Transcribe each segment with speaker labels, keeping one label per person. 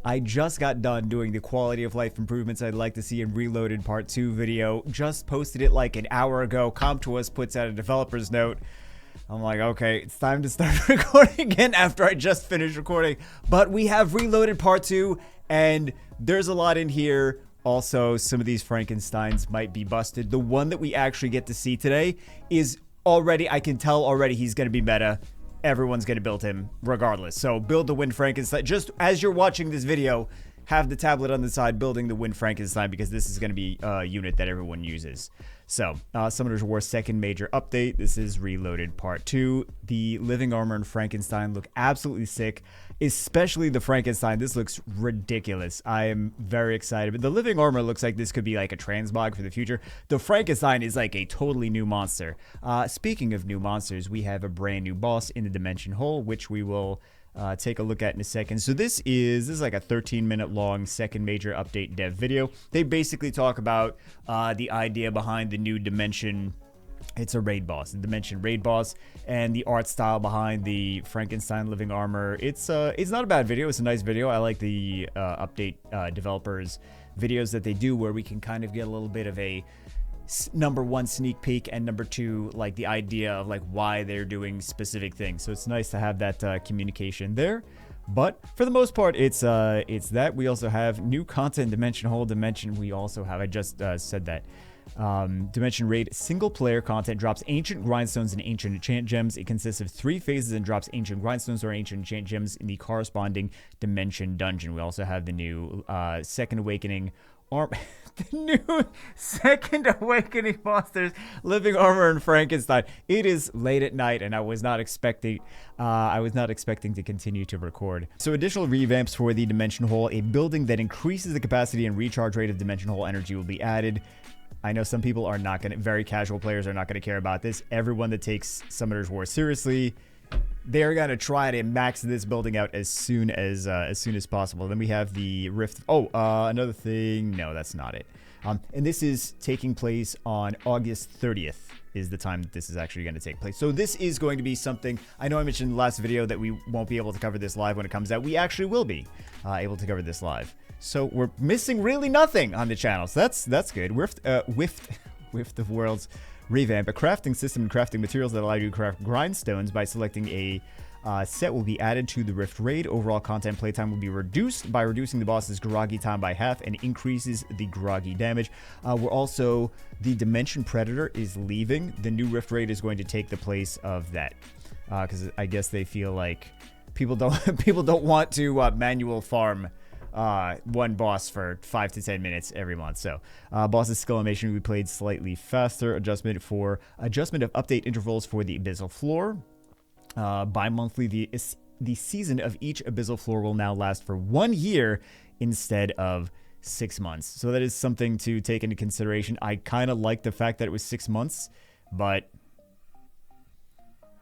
Speaker 1: I just got done doing the quality of life improvements I'd like to see in Reloaded Part 2 video. Just posted it like an hour ago. CompToUs puts out a developer's note. I'm like, okay, it's time to start recording again after I just finished recording. But we have Reloaded Part 2, and there's a lot in here. Also, some of these Frankensteins might be busted. The one that we actually get to see today is already, I can tell already he's going to be meta. Everyone's going to build him regardless. So build the Wind Frankenstein. Just as you're watching this video, have the tablet on the side building the Wind Frankenstein, because this is going to be a unit that everyone uses. So, Summoner's War second major update. This is Reloaded Part 2. The Living Armor and Frankenstein look absolutely sick, especially the Frankenstein. This looks ridiculous. I am very excited. But the Living Armor looks like this could be like a transmog for the future. The Frankenstein is like a totally new monster. Speaking of new monsters, we have a brand new boss in the Dimension Hole, which we will take a look at in a second. So this is like a 13-minute long second major update dev video. They basically talk about the idea behind the new Dimension. It's a raid boss, the Dimension raid boss, and the art style behind the Frankenstein Living Armor. It's not a bad video. It's a nice video. I like the update developers videos that they do, where we can kind of get a little bit of a number one sneak peek, and number two, like the idea of like why they're doing specific things. So it's nice to have that communication there. But for the most part, it's that. We also have new content, Dimension Hole Dimension. We also have, I just said that, Dimension Raid single player content drops ancient grindstones and ancient enchant gems. It consists of 3 phases and drops ancient grindstones or ancient enchant gems in the corresponding dimension dungeon. We also have the new Second Awakening the new Second Awakening monsters, Living Armor and Frankenstein. It is late at night, and I was not expecting to continue to record. So additional revamps for the Dimension Hole. A building that increases the capacity and recharge rate of Dimension Hole energy will be added. I know some people are not going to, very casual players are not going to care about this. Everyone that takes Summoner's War seriously, they're going to try to max this building out as soon as possible. Then we have the Rift. Another thing. No, that's not it. And this is taking place on August 30th is the time that this is actually going to take place. So this is going to be something, I know I mentioned in the last video that we won't be able to cover this live when it comes out. We actually will be able to cover this live. So we're missing really nothing on the channel. So that's good. Rift of Worlds revamp. A crafting system and crafting materials that allow you to craft grindstones by selecting a set will be added to the Rift Raid. Overall content playtime will be reduced by reducing the boss's groggy time by half and increases the groggy damage. The Dimension Predator is leaving. The new Rift Raid is going to take the place of that, because I guess they feel like people don't want to manual farm one boss for 5 to 10 minutes every month. So boss's skill animation will be played slightly faster. Adjustment of update intervals for the abyssal floor. Bi-monthly, the season of each abyssal floor will now last for 1 year instead of 6 months. So that is something to take into consideration. I kind of like the fact that it was 6 months, but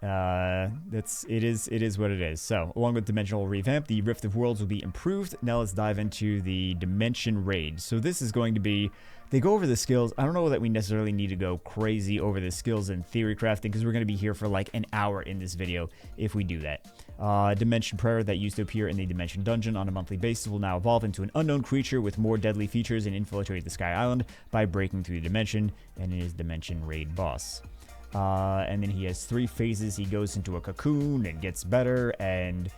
Speaker 1: it is what it is. So along with Dimensional revamp, the Rift of Worlds will be improved. Now let's dive into the Dimension Raid. So this is going to be, they go over the skills. I don't know that we necessarily need to go crazy over the skills and theory crafting, because we're going to be here for like an hour in this video if we do that. Dimension Predator that used to appear in the Dimension Dungeon on a monthly basis will now evolve into an unknown creature with more deadly features and infiltrate the Sky Island by breaking through the dimension, and it is Dimension Raid boss. And then he has 3 phases. He goes into a cocoon and gets better. And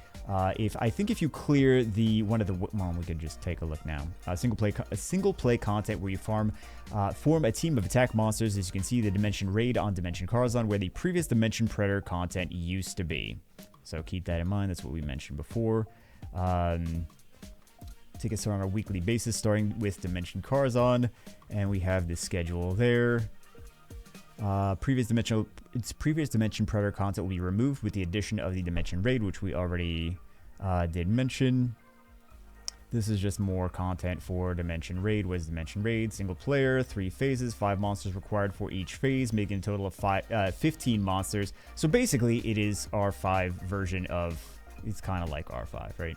Speaker 1: if you clear we could just take a look now. Single play content where you form a team of attack monsters. As you can see, the Dimension Raid on Dimension Carzon, where the previous Dimension Predator content used to be. So keep that in mind. That's what we mentioned before. Take us on a weekly basis, starting with Dimension Carzon, and we have the schedule there. Previous Dimension Predator content will be removed with the addition of the Dimension Raid, which we already did mention. This is just more content for Dimension Raid. What is Dimension Raid? Single player, 3 phases, 5 monsters required for each phase, making a total of 15 monsters. So basically, it is R5 version of, it's kind of like R5, right?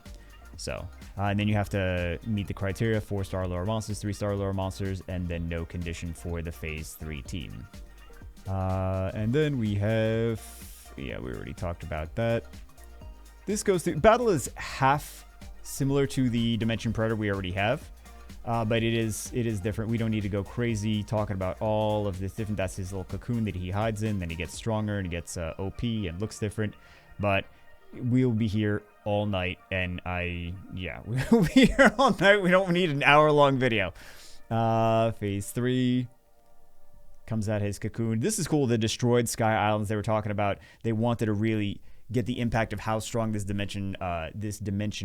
Speaker 1: So, and then you have to meet the criteria: 4-star lower monsters, 3-star lower monsters, and then no condition for the Phase 3 team. And then we have, we already talked about that. This goes through, battle is half similar to the Dimension Predator we already have. But it is different. We don't need to go crazy talking about all of this different. That's his little cocoon that he hides in. Then he gets stronger and he gets OP and looks different. But we'll be here all night. And we'll be here all night. We don't need an hour-long video. Phase 3 comes out his cocoon. This is cool. The destroyed Sky Islands they were talking about. They wanted to really get the impact of how strong this dimension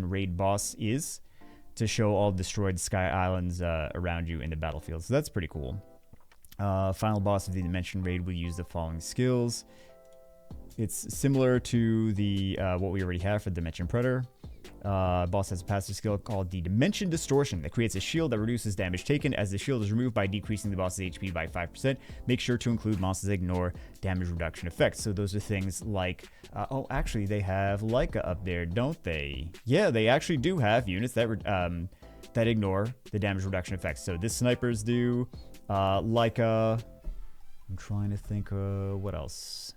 Speaker 1: raid boss is, to show all destroyed Sky Islands around you in the battlefield. So that's pretty cool. Final boss of the Dimension Raid will use the following skills. It's similar to the what we already have for the Dimension Predator. Boss has a passive skill called the Dimension Distortion that creates a shield that reduces damage taken as the shield is removed by decreasing the boss's HP by 5%. Make sure to include monsters that ignore damage reduction effects. So those are things like, oh, actually they have Leica up there, don't they? Yeah, they actually do have units that that ignore the damage reduction effects. So this snipers do, Leica. I'm trying to think, what else?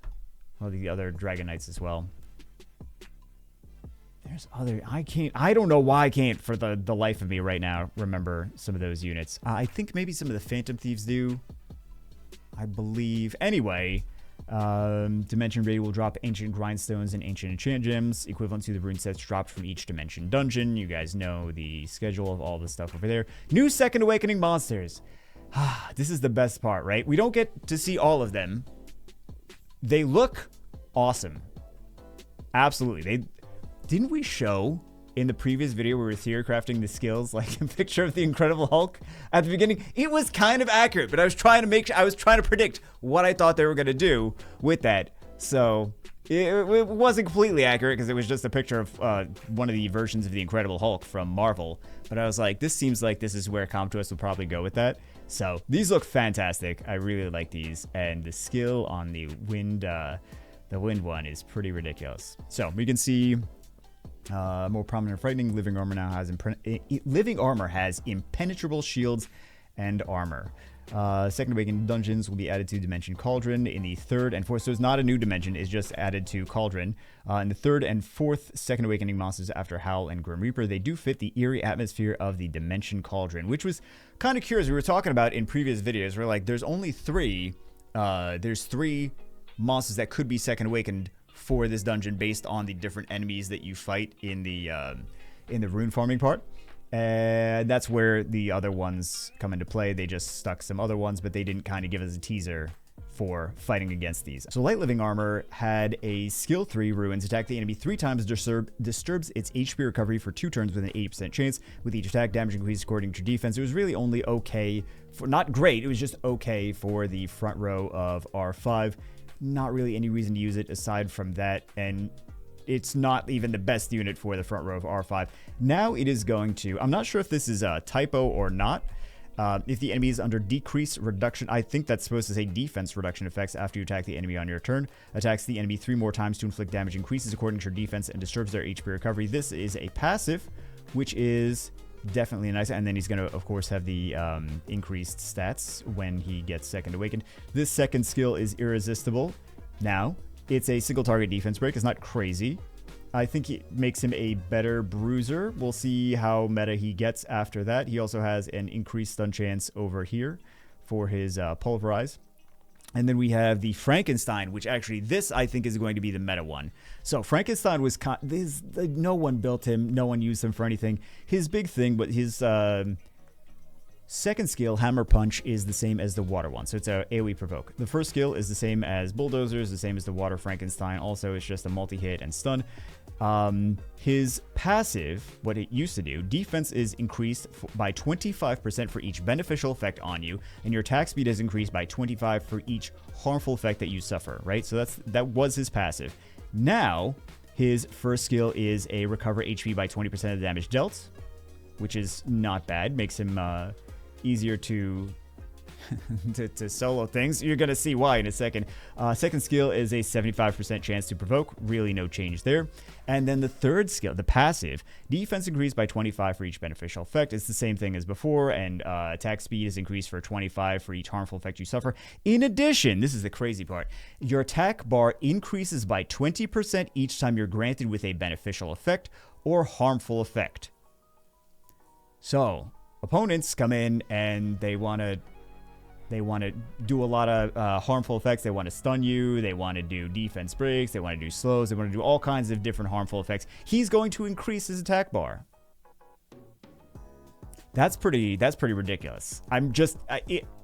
Speaker 1: Well, the other Dragon Knights as well. There's other, I don't know why I can't for the life of me right now remember some of those units. I think maybe some of the Phantom Thieves do, I believe. Anyway, Dimension Raid will drop Ancient Grindstones and Ancient Enchant Gems, equivalent to the rune sets dropped from each Dimension dungeon. You guys know the schedule of all the stuff over there. New Second Awakening monsters. This is the best part, right? We don't get to see all of them. They look awesome. Absolutely. Didn't we show in the previous video where we were theory crafting the skills, like a picture of the Incredible Hulk at the beginning? It was kind of accurate, but I was trying to predict what I thought they were going to do with that. So it wasn't completely accurate because it was just a picture of one of the versions of the Incredible Hulk from Marvel. But I was like, this seems like this is where Com2uS will probably go with that. So these look fantastic. I really like these, and the skill on the wind one is pretty ridiculous. So we can see. More prominent and frightening, Living Armor now has impenetrable shields and armor. Second Awakening dungeons will be added to Dimension Cauldron in the third and fourth. So it's not a new dimension; it's just added to Cauldron. In the third and fourth Second Awakening monsters after Howl and Grim Reaper, they do fit the eerie atmosphere of the Dimension Cauldron, which was kind of curious. We were talking about in previous videos. We're like, there's only three. There's 3 monsters that could be Second Awakened for this dungeon based on the different enemies that you fight in the rune farming part. And that's where the other ones come into play. They just stuck some other ones, but they didn't kind of give us a teaser for fighting against these. So Light Living Armor had a skill 3 ruins. Attack the enemy 3 times, disturbs its HP recovery for 2 turns with an 80% chance. With each attack, damage increases according to defense. It was really only okay, not great, it was just okay for the front row of R5. Not really any reason to use it aside from that, and it's not even the best unit for the front row of R5. Now it is going to, I'm not sure if this is a typo or not. If the enemy is under decrease reduction, I think that's supposed to say defense reduction effects after you attack the enemy on your turn. Attacks the enemy 3 more times to inflict damage, increases according to your defense, and disturbs their HP recovery. This is a passive, which is definitely nice. And then he's going to, of course, have the increased stats when he gets Second Awakened. This second skill is Irresistible. Now, it's a single target defense break. It's not crazy. I think it makes him a better bruiser. We'll see how meta he gets after that. He also has an increased stun chance over here for his Pulverize. And then we have the Frankenstein, which actually this I think is going to be the meta one. So Frankenstein was no one built him, no one used him for anything. His big thing, but his second skill, Hammer Punch, is the same as the water one. So it's a AoE provoke. The first skill is the same as Bulldozers, the same as the water Frankenstein. Also, it's just a multi-hit and stun. His passive, what it used to do, defense is increased by 25% for each beneficial effect on you, and your attack speed is increased by 25 for each harmful effect that you suffer, right? So that was his passive. Now, his first skill is a recover HP by 20% of the damage dealt, which is not bad. Makes him easier to solo things. You're going to see why in a second. Second skill is a 75% chance to provoke. Really no change there. And then the third skill, the passive, defense increased by 25 for each beneficial effect. It's the same thing as before, and attack speed is increased for 25 for each harmful effect you suffer. In addition, this is the crazy part, your attack bar increases by 20% each time you're granted with a beneficial effect, or harmful effect. So, opponents come in and they want to do a lot of harmful effects. They want to stun you. They want to do defense breaks. They want to do slows. They want to do all kinds of different harmful effects. He's going to increase his attack bar. That's pretty ridiculous.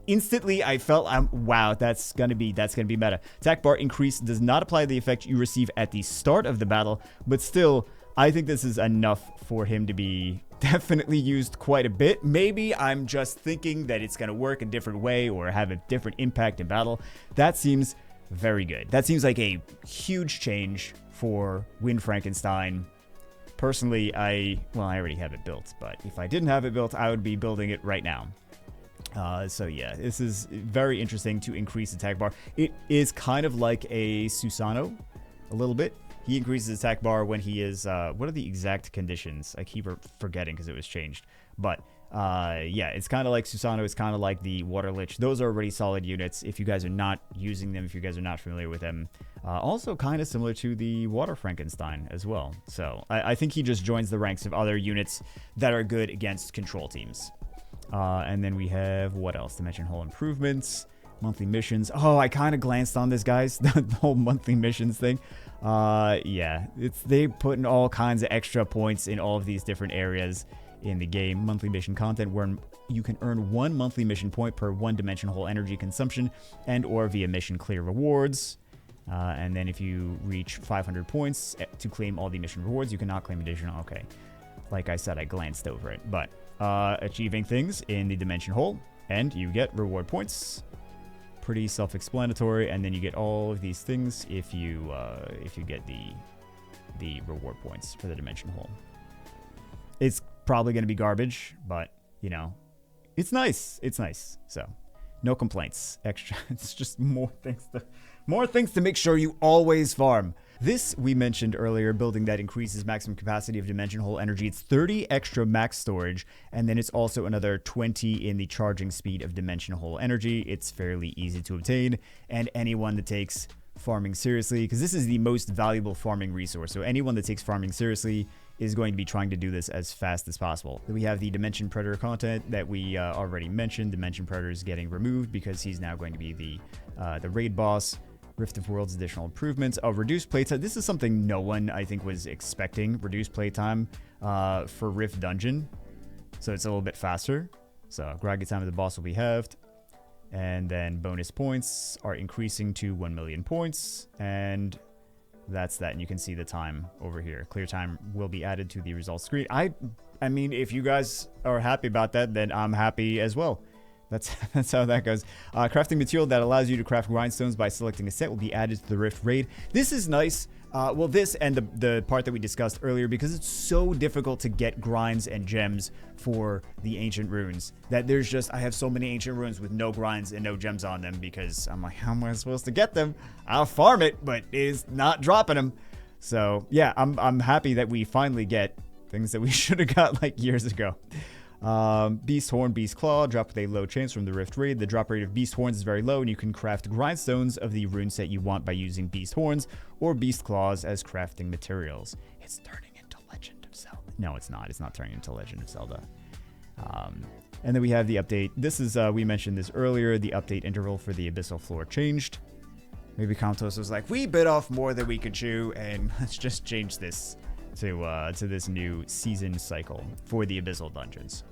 Speaker 1: Instantly I felt, wow, that's gonna be meta. Attack bar increase does not apply the effect you receive at the start of the battle, but still, I think this is enough for him to be definitely used quite a bit. Maybe I'm just thinking that it's gonna work a different way or have a different impact in battle. That seems very good. That seems like a huge change for Win Frankenstein. Personally, I already have it built, but if I didn't have it built, I would be building it right now. So yeah, this is very interesting to increase attack bar. It is kind of like a Susano, a little bit. He increases attack bar when he is, what are the exact conditions? I keep forgetting because it was changed. But yeah, it's kind of like Susano. It's kind of like the Water Lich. Those are already solid units. If you guys are not using them, if you guys are not familiar with them, also kind of similar to the Water Frankenstein as well. So I think he just joins the ranks of other units that are good against control teams. And then we have, what else? Dimension Hole improvements, monthly missions. Oh, I kind of glanced on this, guys. The whole monthly missions thing. Yeah, they put in all kinds of extra points in all of these different areas in the game. Monthly mission content where you can earn 1 monthly mission point per 1 dimension hole energy consumption and or via mission clear rewards. And then if you reach 500 points to claim all the mission rewards, you cannot claim additional. Okay, like I said, I glanced over it, but achieving things in the dimension hole and you get reward points. Pretty self-explanatory. And then you get all of these things if you get the reward points for the dimension hole. It's probably going to be garbage, but you know, it's nice. It's nice. So no complaints. Extra. It's just more things to make sure you always farm. This we mentioned earlier, building that increases maximum capacity of dimension hole energy. It's 30 extra max storage, and then it's also another 20 in the charging speed of dimension hole energy. It's fairly easy to obtain, and anyone that takes farming seriously, because this is the most valuable farming resource, so anyone that takes farming seriously is going to be trying to do this as fast as possible. We have the Dimension Predator content that we already mentioned. Dimension Predator is getting removed because he's now going to be the raid boss. Rift of Worlds additional improvements. Reduced playtime. This is something no one, I think, was expecting. Reduced playtime for Rift Dungeon. So it's a little bit faster. So groggy time of the boss will be halved. And then bonus points are increasing to 1 million points. And that's that. And you can see the time over here. Clear time will be added to the results screen. I mean, if you guys are happy about that, then I'm happy as well. That's how that goes. Crafting material that allows you to craft grindstones by selecting a set will be added to the Rift Raid. This is nice. Well, this and the part that we discussed earlier, because it's so difficult to get grinds and gems for the ancient runes, that there's just, I have so many ancient runes with no grinds and no gems on them, because I'm like, how am I supposed to get them? I'll farm it, but it is not dropping them. So yeah, I'm happy that we finally get things that we should have got like years ago. Beast Horn, Beast Claw, drop with a low chance from the Rift Raid. The drop rate of Beast Horns is very low, and you can craft grindstones of the rune set you want by using Beast Horns or Beast Claws as crafting materials. It's turning into Legend of Zelda. No, it's not. It's not turning into Legend of Zelda. And then we have the update. This is, we mentioned this earlier, the update interval for the Abyssal Floor changed. Maybe Comtos was like, we bit off more than we could chew, and let's just change this to this new season cycle for the Abyssal Dungeons.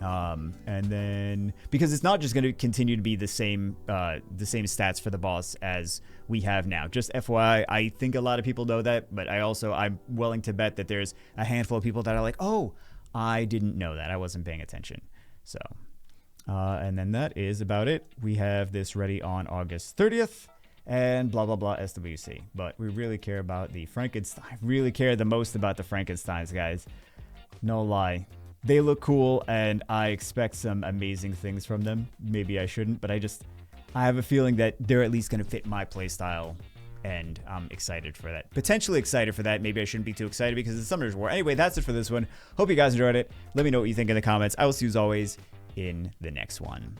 Speaker 1: And then, because it's not just going to continue to be the same stats for the boss as we have now. Just FYI, I think a lot of people know that, but I'm willing to bet that there's a handful of people that are like, oh, I didn't know that. I wasn't paying attention. So, and then that is about it. We have this ready on August 30th and blah, blah, blah, SWC. But we really care about the Frankenstein. I really care the most about the Frankensteins, guys. No lie. They look cool, and I expect some amazing things from them. Maybe I shouldn't, but I have a feeling that they're at least going to fit my playstyle, and I'm excited for that. Potentially excited for that. Maybe I shouldn't be too excited because it's Summoner's War. Anyway, that's it for this one. Hope you guys enjoyed it. Let me know what you think in the comments. I will see you as always in the next one.